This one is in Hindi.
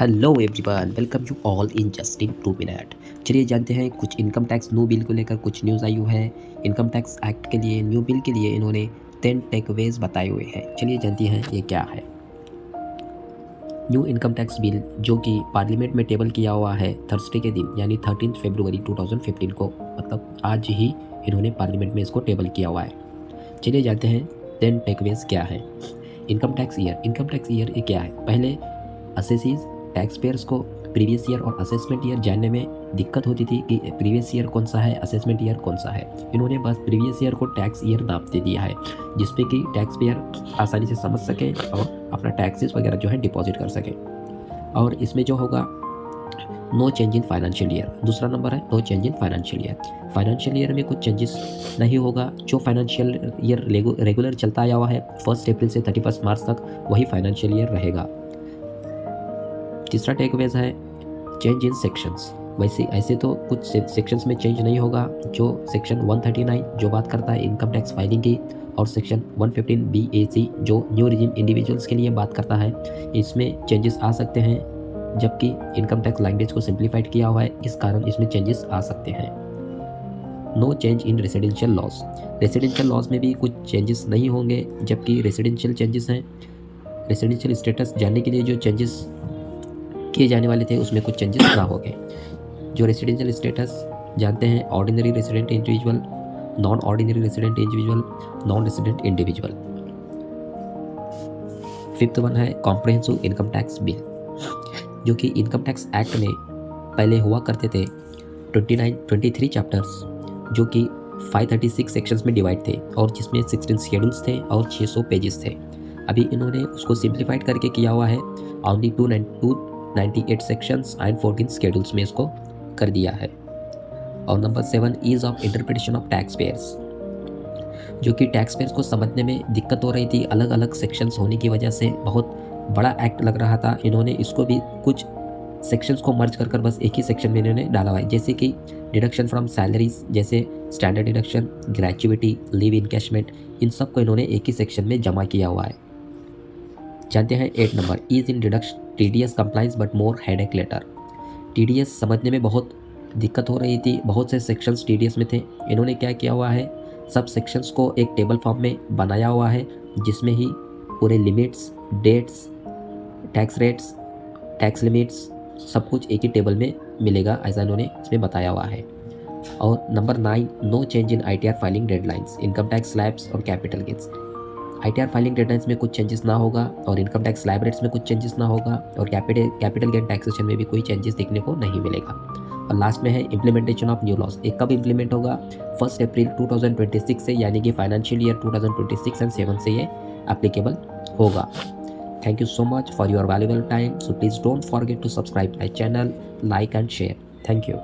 Hello everyone, welcome you all in just in 2 minute. चलिए जानते हैं कुछ इनकम टैक्स न्यू बिल को लेकर कुछ न्यूज़ आई हुई है। इनकम टैक्स एक्ट के लिए न्यू बिल के लिए इन्होंने 10 टेकअवेज बताए हुए हैं। चलिए जानते हैं ये क्या है। न्यू इनकम टैक्स बिल जो कि पार्लियामेंट में टेबल किया हुआ है थर्सडे के दिन यानी 13 फरवरी 2015 को, मतलब आज ही इन्होंने पार्लियामेंट में इसको टेबल किया हुआ है। चलिए जानते हैं 10 टेकअवेज क्या है। इनकम टैक्स ईयर ये क्या है। पहले असेसीज टैक्स पेयर्स को प्रीवियस ईयर और असेसमेंट ईयर जानने में दिक्कत होती थी कि प्रीवियस ईयर कौन सा है, असेसमेंट ईयर कौन सा है। इन्होंने बस प्रीवियस ईयर को टैक्स ईयर नाम दे दिया है, जिसपे कि टैक्स पेयर आसानी से समझ सके और अपना टैक्सेस वगैरह जो है डिपॉजिट कर सके। और इसमें जो होगा no change in financial year, दूसरा नंबर है no change in financial year. Financial year में कुछ चेंजेस नहीं होगा। जो फाइनेंशियल ईयर रेगुलर चलता आया हुआ है 1 अप्रैल से 31 मार्च तक, वही फाइनेंशियल ईयर रहेगा। तीसरा टेकअवेज है चेंज इन सेक्शंस। वैसे ऐसे तो कुछ सेक्शंस में चेंज नहीं होगा। जो सेक्शन 139 जो बात करता है इनकम टैक्स फाइलिंग की, और सेक्शन 115 BAC जो न्यू रिजिम इंडिविजुअल्स के लिए बात करता है, इसमें चेंजेस आ सकते हैं। जबकि इनकम टैक्स लैंग्वेज को सिंप्लीफाइड किया हुआ है, इस कारण इसमें चेंजेस आ सकते हैं। No change in residential laws. Residential laws में भी कुछ चेंजेस नहीं होंगे, जबकि रेसिडेंशियल चेंजेस हैं। रेसिडेंशियल स्टेटस जानने के लिए जो चेंजेस किए जाने वाले थे उसमें कुछ चेंजेस ना हो गए। जो रेसिडेंशियल स्टेटस जानते हैं ordinary resident individual, non ordinary resident individual, non resident individual. Fifth one है कॉम्प्रिहेंसिव इनकम टैक्स बिल, जो कि इनकम टैक्स एक्ट में पहले हुआ करते थे 23 चैप्टर्स, जो कि 536 सेक्शंस में डिवाइड थे और जिसमें 16 शेड्यूल्स थे और 600 पेजेस थे। अभी इन्होंने उसको सिंप्लीफाइड करके किया हुआ है, ओनली 298 सेक्शंस एंड 14 शेड्यूल्स में इसको कर दिया है। और number 7 ease of interpretation of tax payers, जो कि टैक्स पेयर्स को समझने में दिक्कत हो रही थी। अलग अलग सेक्शंस होने की वजह से बहुत बड़ा एक्ट लग रहा था। इन्होंने इसको भी कुछ सेक्शंस को मर्ज कर बस एक ही सेक्शन में इन्होंने डाला हुआ है, जैसे कि डिडक्शन फ्रॉम सैलरीज, जैसे standard deduction, gratuity, leave encashment, इन सब को इन्होंने एक ही सेक्शन में जमा किया हुआ है। जानते हैं 8 number ease in deduction TDS compliance but more headache later. TDS समझने में बहुत दिक्कत हो रही थी, बहुत से सेक्शंस TDS में थे। इन्होंने क्या किया हुआ है, सब सेक्शंस को एक टेबल फॉर्म में बनाया हुआ है, जिसमें ही पूरे limits, dates, tax rates, tax limits सब कुछ एक ही टेबल में मिलेगा, ऐसा इन्होंने इसमें बताया हुआ है। और number 9 no change in ITR filing deadlines, income tax slabs और capital gains. ITR filing deadlines में कुछ चेंजेस ना होगा और इनकम टैक्स स्लैब रेट्स में कुछ चेंजेस ना होगा और कैपिटल गेन टैक्सेशन में भी कोई चेंजेस देखने को नहीं मिलेगा। और लास्ट में है इम्प्लीमेंटेशन ऑफ न्यू लॉज। एक कब इम्प्लीमेंट होगा, 1 अप्रैल 2026 से, यानी कि फाइनेंशियल ईयर 2026 एंड 7 से ये एप्लीकेबल होगा। Thank you so much for your valuable time. So please don't forget to subscribe my channel, like and share. Thank you.